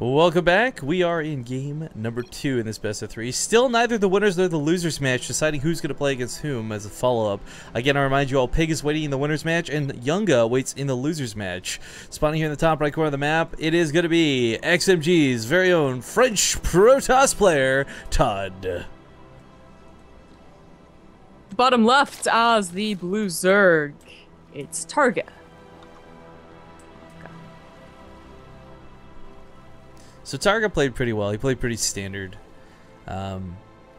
Welcome back. We are in game number 2 in this best of 3. Still neither the winners nor the losers match, deciding who's going to play against whom as a follow-up. Again, I remind you all, Pig is waiting in the winners match, and Yunga waits in the losers match. Spawning here in the top right corner of the map, it is going to be XMG's very own French Protoss player, Todd. Bottom left as the blue Zerg, it's Targa. So Targa played pretty well. He played pretty standard. I'm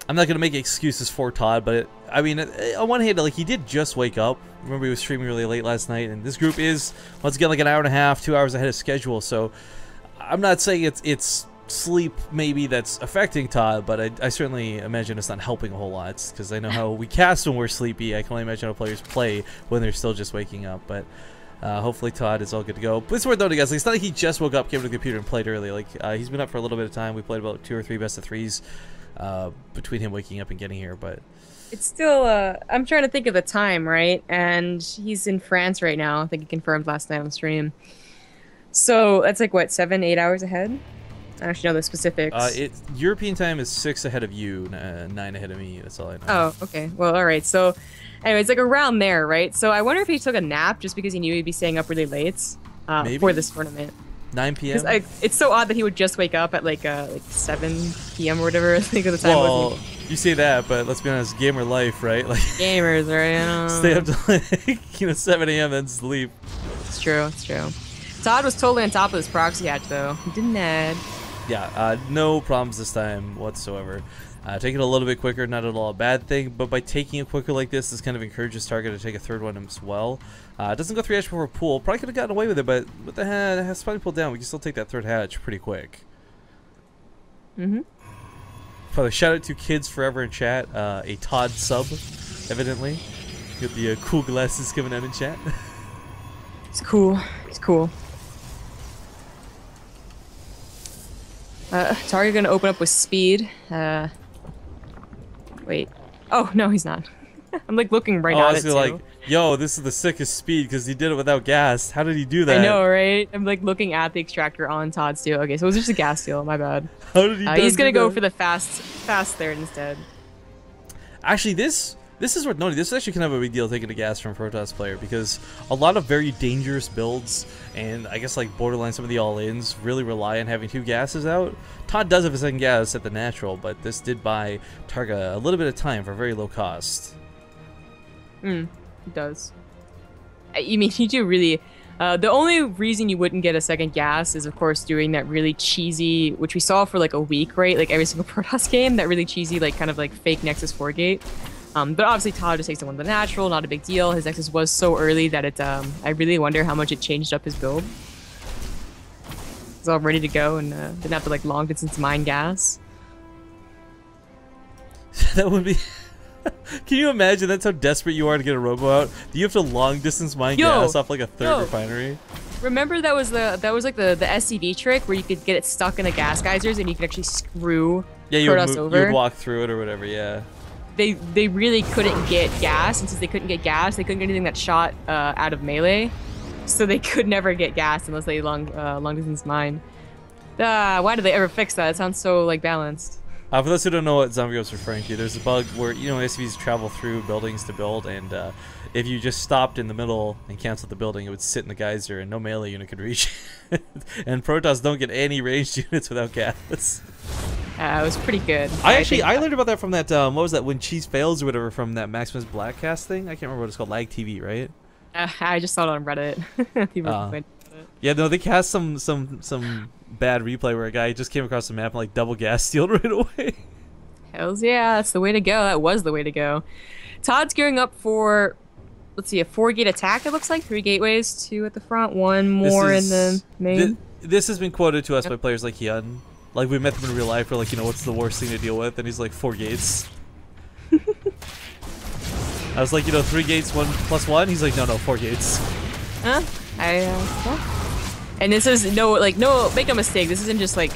not gonna make excuses for Todd, but I mean, on one hand, like, he did just wake up. Remember, he was streaming really late last night, and this group is once again like an hour and a half, 2 hours ahead of schedule. So I'm not saying it's sleep maybe that's affecting Todd, but I certainly imagine it's not helping a whole lot, because I know how we cast when we're sleepy. I can only imagine how players play when they're still just waking up, but. Hopefully Todd is all good to go. But it's worth noting, guys, like, it's not like he just woke up, came to the computer, and played early. Like, he's been up for a little bit of time. We played about 2 or 3 best of 3s between him waking up and getting here. But it's still, I'm trying to think of the time, right? And he's in France right now. I think he confirmed last night on stream. So that's like, what, 7, 8 hours ahead? I don't actually know the specifics. European time is 6 ahead of you, 9 ahead of me. That's all I know. Oh, okay. Well, all right. So anyway, it's like around there, right? So I wonder if he took a nap just because he knew he'd be staying up really late for this tournament. 9 p.m.? It's so odd that he would just wake up at like 7 p.m. or whatever. I think of the time. Well, you say that, but let's be honest, gamer life, right? Like, gamers, right? Stay up to like 7 a.m. then sleep. It's true. It's true. Todd was totally on top of this proxy hatch, though. He didn't add. Yeah, no problems this time whatsoever. Take it a little bit quicker, not at all a bad thing, but by taking it quicker like this kind of encourages Targa to take a third one as well. It doesn't go 3 hatch before a pool. Probably could have gotten away with it, but with the spawning pool down, we can still take that third hatch pretty quick. Father, shout out to Kids Forever in chat. A Todd sub, evidently. Got the cool glasses coming out in chat. It's cool. It's cool. Targa gonna open up with speed. Wait. Oh, no, he's not. I'm like looking right at it, too. Like, yo, this is the sickest speed because he did it without gas. How did he do that? I know, right? I'm like looking at the extractor on Todd's too. Okay, so it was just a gas steal. My bad. How did he he's gonna go for the fast third instead. Actually, this is worth noting. This is actually kind of a big deal taking a gas from a Protoss player, because a lot of very dangerous builds, and I guess like borderline some of the all-ins, really rely on having 2 gases out. Todd does have a second gas at the natural, but this did buy Targa a little bit of time for very low cost. It does. You mean, you do really... the only reason you wouldn't get a second gas is, of course, doing that really cheesy, which we saw for like a week, right? Like every single Protoss game, that really cheesy, like kind of like fake Nexus 4 gate. But obviously Todd just takes the one to the natural, not a big deal. His Nexus was so early that it, I really wonder how much it changed up his build. He's all ready to go and didn't have to like long distance mine gas. That would be... Can you imagine? That's how desperate you are to get a robo out. Do you have to long distance mine gas off like a third refinery? Remember that was like the SCV trick where you could get it stuck in the gas geysers and you could actually screw Protoss over? You would walk through it or whatever, yeah. They really couldn't get gas, and since they couldn't get gas, they couldn't get anything that shot out of melee, so they could never get gas unless they long distance mine. Why did they ever fix that? It sounds so like balanced. For those who don't know what Zombie is referring to, there's a bug where, you know, SCVs travel through buildings to build, and if you just stopped in the middle and canceled the building, it would sit in the geyser and no melee unit could reach it. And Protoss don't get any ranged units without gas. It was pretty good. I learned about that from that, what was that, when Cheese Fails or whatever, from that Maximus Blackcast thing? I can't remember what it's called, Lag TV, right? I just saw it on Reddit. Yeah, no, they cast some bad replay where a guy just came across the map and like double gas stealed right away. Hells yeah, that's the way to go. That was the way to go. Todd's gearing up for, let's see, a 4-gate attack, it looks like. 3 gateways, 2 at the front, 1 more in the main. This has been quoted to us by players like Hyun. Like, we met them in real life, we're like, you know, what's the worst thing to deal with? And he's like, 4 gates. I was like, you know, 3 gates, 1 plus 1? He's like, no, 4 gates. Huh? And this is, no, make no mistake, this isn't just like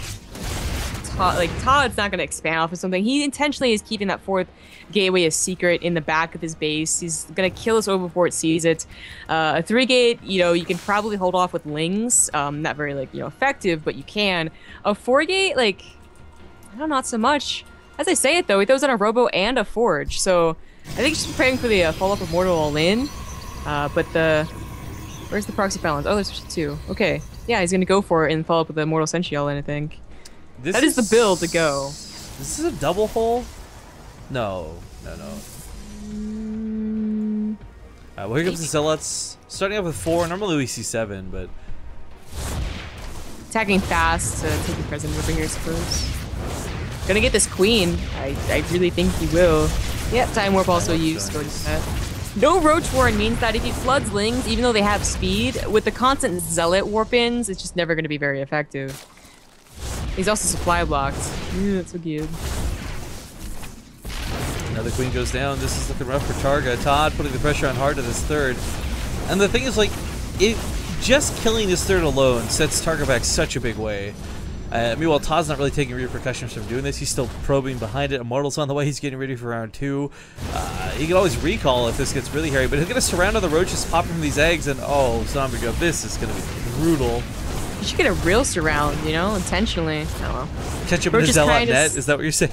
Todd's not going to expand off of something. He intentionally is keeping that fourth gateway a secret in the back of his base. He's going to kill us over before it sees it. A 3-gate, you can probably hold off with Lings. Not very, effective, but you can. A 4-gate, I don't know, not so much. As I say it, though, he throws in a Robo and a Forge. So I think he's just preparing for the follow-up of Mortal All-In. Where's the Proxy Balance? Oh, there's 2. Okay. Yeah, he's going to go for it and follow up with the Mortal Sentry All-In, I think. That is the build to go. This is a double hole? No. Well, here comes the Zealots. Starting off with 4. Normally we see 7, but... Attacking fast to take the President over here, I suppose. Gonna get this Queen. I really think he will. Yep, Time Warp also used. Go to that. No Roach Warren means that if he floods Lings, even though they have speed, with the constant Zealot warp-ins, it's just never going to be very effective. He's also supply blocked. Ew, that's so good. Another Queen goes down. This is looking rough for Targa. Todd putting the pressure on hard to this third. And the thing is, just killing this third alone sets Targa back such a big way. Meanwhile, Todd's not really taking repercussions from doing this. He's still probing behind it. Immortal's on the way. He's getting ready for round 2. He can always recall if this gets really hairy, but he'll get a surround on the roaches popping from these eggs, and oh, Zombie Go, this is going to be brutal. You should get a real surround, intentionally. Oh well. Catch him in the Zealot net? Is that what you're saying?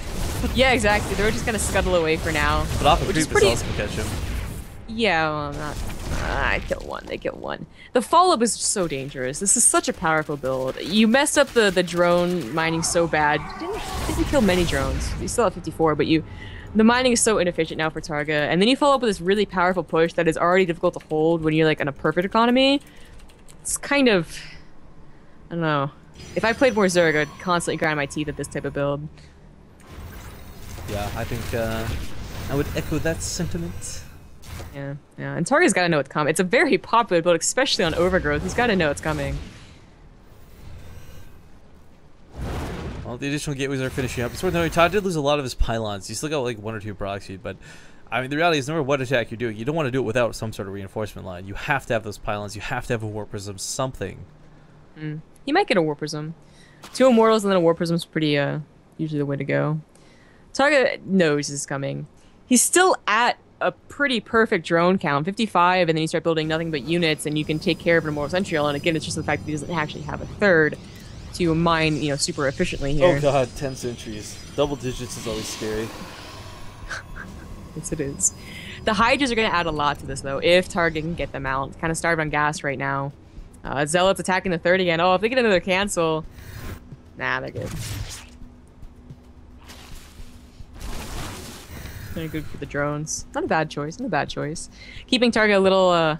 Yeah, exactly. They're just going to scuttle away for now. But off of creep, this also can catch him. Yeah, well, not... I kill one. They kill one. The follow-up is so dangerous. This is such a powerful build. You messed up the drone mining so bad. Didn't kill many drones. You still have 54, but the mining is so inefficient now for Targa. And then you follow up with this really powerful push that is already difficult to hold when you're in a perfect economy. It's kind of... I don't know. If I played more Zerg, I'd constantly grind my teeth at this type of build. Yeah, I think I would echo that sentiment. Yeah. And Targa's got to know what's coming. It's a very popular build, especially on Overgrowth. He's got to know it's coming. Well, the additional gateways are finishing up. It's worth noting, Todd did lose a lot of his pylons. He still got 1 or 2 proxied, but I mean, the reality is no matter what attack you're doing, you don't want to do it without some sort of reinforcement line. You have to have those pylons. You have to have a Warp Prism, something. He might get a Warp Prism. 2 Immortals and then a Warp Prism is pretty, usually the way to go. Targa knows this is coming. He's still at a pretty perfect drone count, 55, and then you start building nothing but units, and you can take care of an Immortal Sentry. And again, it's just the fact that he doesn't actually have a third to mine, super efficiently here. Oh god, 10 sentries. Double digits is always scary. Yes, it is. The Hydras are going to add a lot to this, though, if Targa can get them out. Kind of starved on gas right now. Zealots attacking the third again. Oh, if they get another cancel... Nah, they're good. Very good for the drones. Not a bad choice. Not a bad choice. Keeping Targa a little,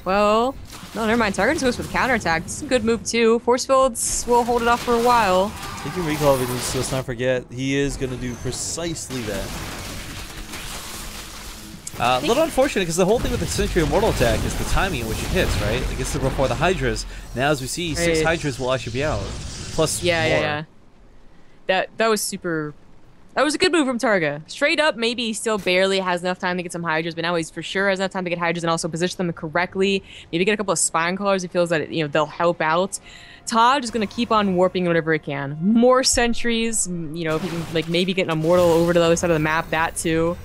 well... No, never mind. Targa just goes for the counterattack. This is a good move, too. Force fields will hold it off for a while. He can recall everything, so let's not forget. He is going to do precisely that. A little unfortunate, because the whole thing with the Sentry Immortal attack is the timing in which it hits, right? It gets before the Hydras. Now, as we see, 6 Hydras will actually be out. Plus more. Yeah. That was super... That was a good move from Targa. Straight up, maybe he still barely has enough time to get some Hydras, but now he's for sure has enough time to get Hydras and also position them correctly. Maybe get a couple of Spine Callers. He feels that, they'll help out. Todd is going to keep on warping whatever he can. More sentries, if he can, maybe get an Immortal over to the other side of the map, that too.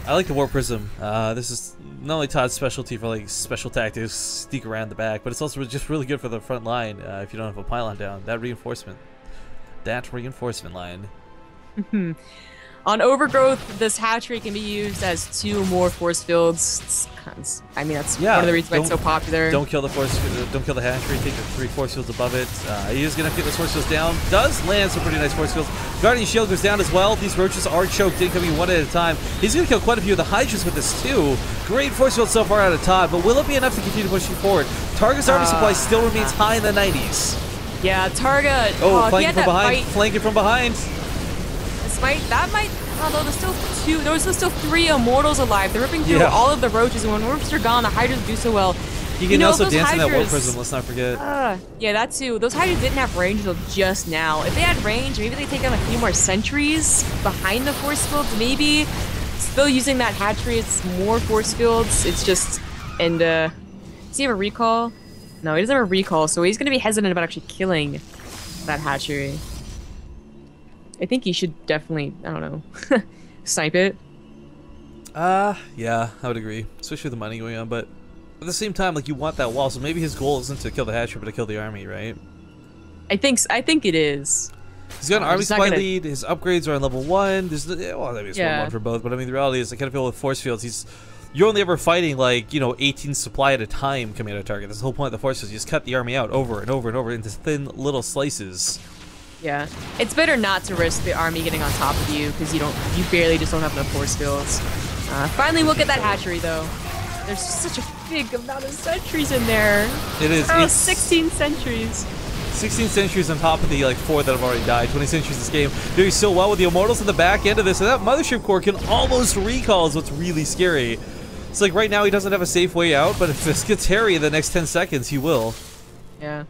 I like the Warp Prism. This is not only Todd's specialty for special tactics, sneak around the back, but it's also just really good for the front line if you don't have a pylon down. That reinforcement line. On Overgrowth, this hatchery can be used as 2 more force fields. I mean, that's one of the reasons why it's so popular. Don't kill the hatchery. Take the 3 force fields above it. He is going to get those force fields down. Does land some pretty nice force fields. Guardian Shield goes down as well. These roaches are choked in, coming one at a time. He's going to kill quite a few of the Hydras with this too. Great force field so far out of Todd, but will it be enough to continue pushing forward? Targa's army supply still remains high in the 90s. Yeah, Targa. Flanking from behind. Flanking from behind. That might. Although there's still 3 Immortals alive. They're ripping through all of the roaches, and when Warps are gone, the Hydras do so well. You can also dance in that Warp Prism. Let's not forget. Yeah, that too. Those Hydras didn't have range until just now. If they had range, maybe they take on a few more sentries behind the force fields. Maybe still using that hatchery. It's more force fields. It's just does he have a recall? No, he doesn't have a recall, so he's going to be hesitant about actually killing that hatchery. I think he should definitely, I don't know, snipe it. Yeah, I would agree. Especially with the money going on, but at the same time, like, you want that wall, so maybe his goal isn't to kill the hatchery, but to kill the army, right? I think it is. He's got an army supply lead, his upgrades are on level 1, there's, well, I mean, it's 1-1 for both, but I mean, the reality is, I kind of feel with force fields, you're only ever fighting, like, you know, 18 supply at a time coming out of target. That's the whole point of the force fields. You just cut the army out over and over and over into thin little slices. Yeah, it's better not to risk the army getting on top of you because you barely just don't have enough force fields. Finally, we'll get that hatchery though. There's such a big amount of sentries in there. It is. Oh, 16 sentries. 16 sentries on top of the like 4 that have already died. 20 sentries this game. Doing so well with the immortals in the back end of this, and that mothership core can almost recall is what's really scary. It's like right now he doesn't have a safe way out, but if this gets hairy in the next 10 seconds, he will. Yeah.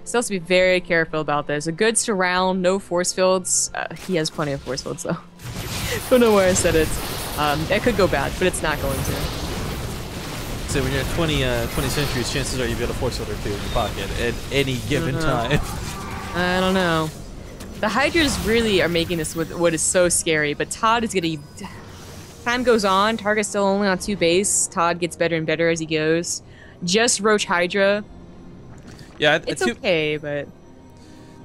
Still has to be very careful about this. A good surround, no force fields. He has plenty of force fields though. Don't know where I said it. It could go bad, but it's not going to. So when you're at 20 centuries, chances are you've got a force field or 2 in your pocket at any given time. I don't know. The Hydras really are making this what is so scary, but Todd is gonna... Time goes on, Targa's still only on 2 base. Todd gets better and better as he goes. Just Roach Hydra. Yeah, it's okay, but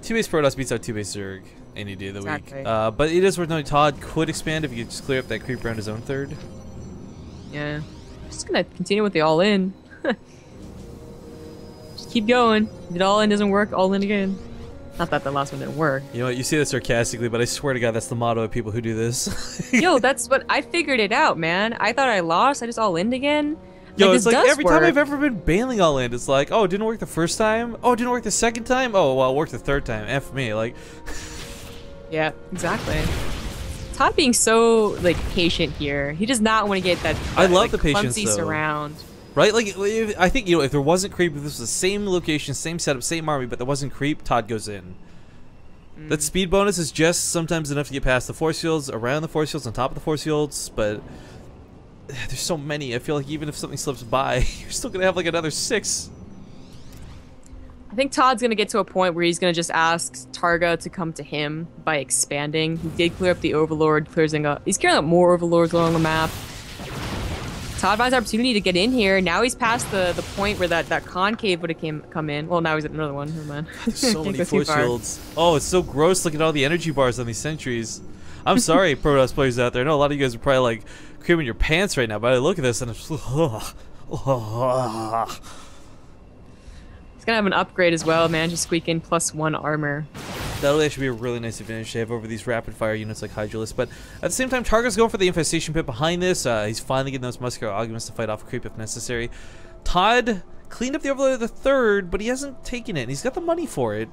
2 base Protoss beats out 2 base Zerg any day of the week. But it is worth noting Todd could expand if he could just clear up that creep around his own 3rd. Yeah, just gonna continue with the all in. Just keep going. If the all in doesn't work, all in again. Not that the last one didn't work. You know what? You say that sarcastically, but I swear to God, that's the motto of people who do this. Yo, that's what I figured it out, man. I thought I lost. I just all in again. Yo, it's like every time I've ever been bailing all in, it's like, oh, it didn't work the first time? Oh, it didn't work the second time? Oh, well, it worked the 3rd time. F me, like... Yeah, exactly. Todd being so, like, patient here. He does not want to get that, I love like, the patience, clumsy though. surround. Right? Like, I think, you know, if there wasn't creep, if this was the same location, same setup, same army, but there wasn't creep, Todd goes in. That speed bonus is just sometimes enough to get past the force fields, around the force fields, on top of the force fields, but... There's so many. I feel like even if something slips by, you're still gonna have like another 6. I think Todd's gonna get to a point where he's gonna just ask Targa to come to him by expanding. He did clear up the Overlord, he's clearing up more Overlords along the map. Todd finds opportunity to get in here. Now he's past the point where that concave would have come in. Well, now he's at another one. Never mind. So many force fields. Oh, it's so gross looking at all the energy bars on these sentries. I'm sorry, Protoss players out there. I know a lot of you guys are probably like creaming your pants right now, but I look at this and it's just, He's gonna have an upgrade as well, man. Just squeak in +1 armor. That'll actually be a really nice advantage to have over these rapid fire units like Hydralisk. But at the same time, Targa's going for the infestation pit behind this. He's finally getting those muscular augments to fight off creep if necessary. Todd cleaned up the Overlord of the 3rd, but he hasn't taken it, and he's got the money for it.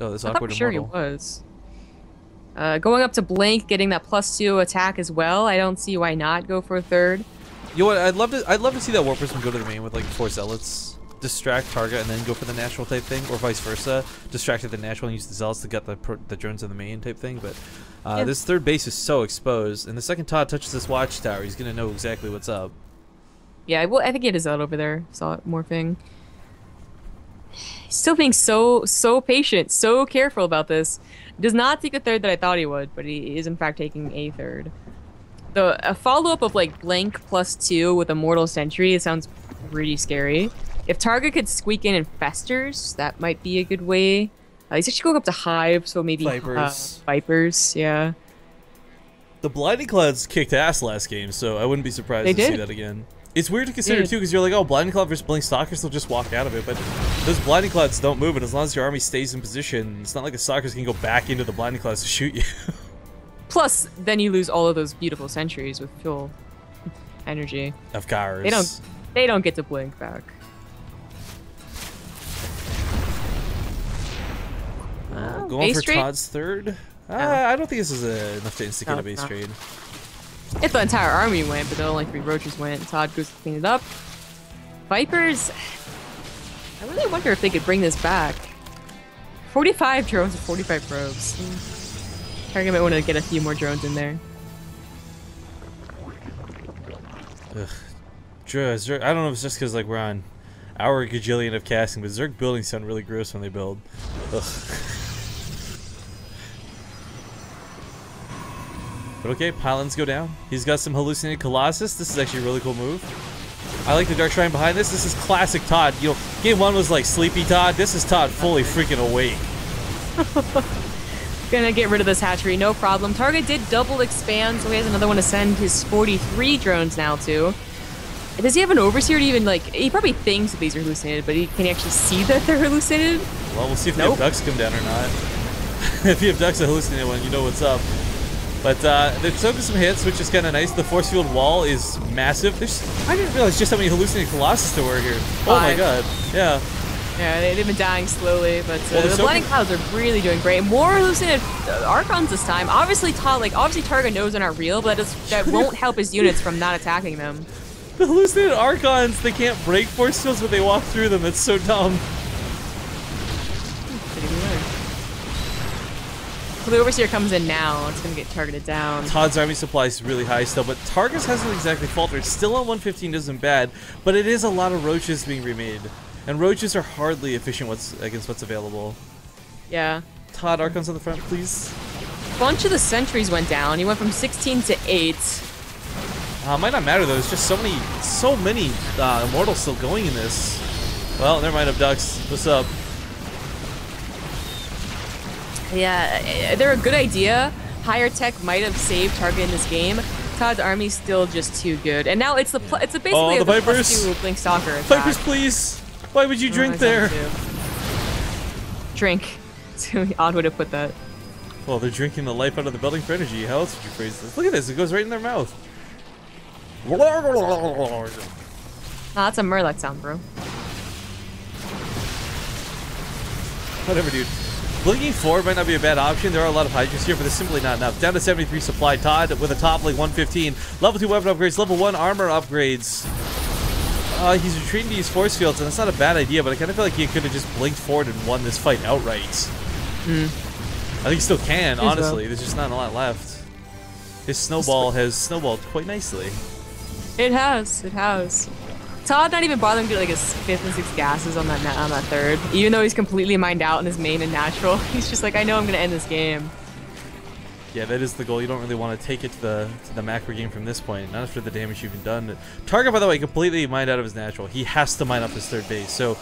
Oh, this awkward I'm sure he was. Going up to Blink, getting that +2 attack as well. I don't see why not go for a 3rd. You know what? I'd love to see that War Person go to the main with like 4 Zealots, distract Targa, and then go for the natural type thing, or vice versa. Distract at the natural and use the Zealots to get the drones in the main type thing. But yeah. This 3rd base is so exposed, and the second Todd touches this watchtower, he's gonna know exactly what's up. Yeah, well, I think he had a Zealot over there. Saw it morphing. Still being so patient, so careful about this. Does not take the 3rd that I thought he would, but he is in fact taking a 3rd. A follow-up of like Blank +2 with Immortal Sentry, it sounds pretty scary. If Targa could squeak in Infestors, that might be a good way. He's actually going up to Hive, so maybe Vipers, yeah. The Blinding Clouds kicked ass last game, so I wouldn't be surprised to see that again. It's weird to consider too, because you're like, oh, Blinding Cloud versus Blink Stalkers, they'll just walk out of it, but those Blinding Clouds don't move, and as long as your army stays in position, it's not like the Stalkers can go back into the Blinding Clouds to shoot you. Plus, then you lose all of those beautiful sentries with full energy. Of course. They don't get to blink back. Going for Todd's 3rd? I don't think this is enough to instigate a base trade. If the entire army went, but then only 3 Roaches went, Todd goes to clean it up. Vipers, I really wonder if they could bring this back. 45 drones and 45 probes. Target might want to get a few more drones in there. Ugh. Zerg, I don't know if it's just because like we're on our gajillion of casting, but Zerg buildings sound really gross when they build. Ugh. But okay, pylons go down. He's got some hallucinated Colossus. This is actually a really cool move. I like the Dark Shrine behind this. This is classic Todd. You know, game 1 was like sleepy Todd. This is Todd fully freaking awake. Gonna get rid of this hatchery, no problem. Targa did double expand, so he has another one to send his 43 drones now to. Does he have an overseer to even, like, he probably thinks that these are hallucinated, but can he actually see that they're hallucinated? Well, we'll see if the ducks come down or not. If you have ducks a hallucinated one, you know what's up. But they're taking some hits, which is kind of nice. The force field wall is massive. I didn't realize just how many hallucinated Colossus there were here. Oh my god. Yeah. Yeah, they've been dying slowly, but the Blinding Clouds are really doing great. More hallucinated Archons this time. Obviously, Targa knows they're not real, but that won't help his units from not attacking them. The hallucinated Archons, they can't break force fields, but they walk through them. That's so dumb. Well, the Overseer comes in now. It's going to get targeted down. Todd's army supply is really high still, but Targa's hasn't exactly faltered. Still on 115 isn't bad, but it is a lot of roaches being remade. And roaches are hardly efficient against what's available. Yeah. Todd, Archons on the front, please. A bunch of the sentries went down. He went from 16 to 8. Might not matter though. There's just so many immortals still going in this. Well, never mind. Abducts. What's up? Yeah, they're a good idea. Higher tech might have saved Targa in this game. Todd's army's still just too good, and now it's basically the Vipers. +2 Blink Stalker attack. Vipers, please. Why would you drink there? Drink. It's an odd way to put that. Well, they're drinking the life out of the building for energy. How else would you phrase this? Look at this. It goes right in their mouth. Oh, that's a Murloc sound, bro. Whatever, dude. Blinking forward might not be a bad option. There are a lot of Hydras here, but there's simply not enough. Down to 73 supply. Todd with a top like 115. Level 2 weapon upgrades. Level 1 armor upgrades. He's retreating to use force fields, and that's not a bad idea, but I kind of feel like he could have just blinked forward and won this fight outright. I think he still can, honestly. There's just not a lot left. His snowball has snowballed quite nicely. It has. It has. Todd not even bothering to get like his 5th and 6th gases on that 3rd, even though he's completely mined out in his main and natural. He's just like, I know I'm gonna end this game. Yeah, that is the goal. You don't really want to take it to the macro game from this point, not after the damage you've done. Targa, by the way, completely mined out of his natural. He has to mine up his 3rd base. So,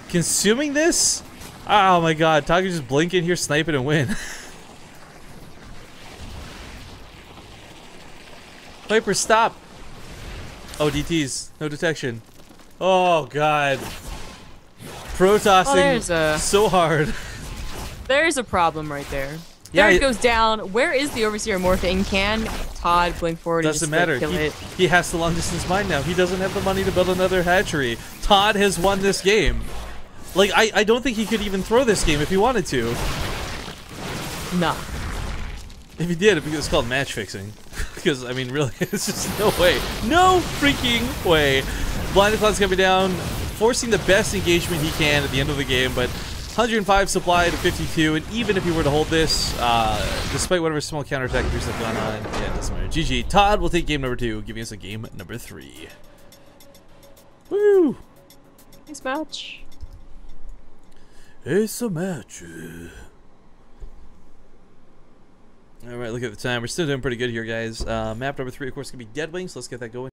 consuming this, oh my god, Targa just blink in here, snipe it, and win. Viper, stop! Oh, DTs. No detection. Oh, God. Protossing so hard. There's a problem right there. Yeah, it goes down. Where is the Overseer morphing? Can Todd blink forward and doesn't just matter. Like, kill it? He has to long distance mine now. He doesn't have the money to build another hatchery. Todd has won this game. Like, I don't think he could even throw this game if he wanted to. Nah. If he did, it's called match fixing. Because, I mean, really, it's just no way. No freaking way. Blinding Cloud's coming down, forcing the best engagement he can at the end of the game, but 105 supply to 52, and even if he were to hold this, despite whatever small counterattack moves have gone on, yeah, it doesn't matter. GG. Todd will take game number 2, giving us a game number 3. Woo! Nice match. It's a match. Alright, look at the time. We're still doing pretty good here, guys. Map number 3, of course, going to be Dead Wings. Let's get that going.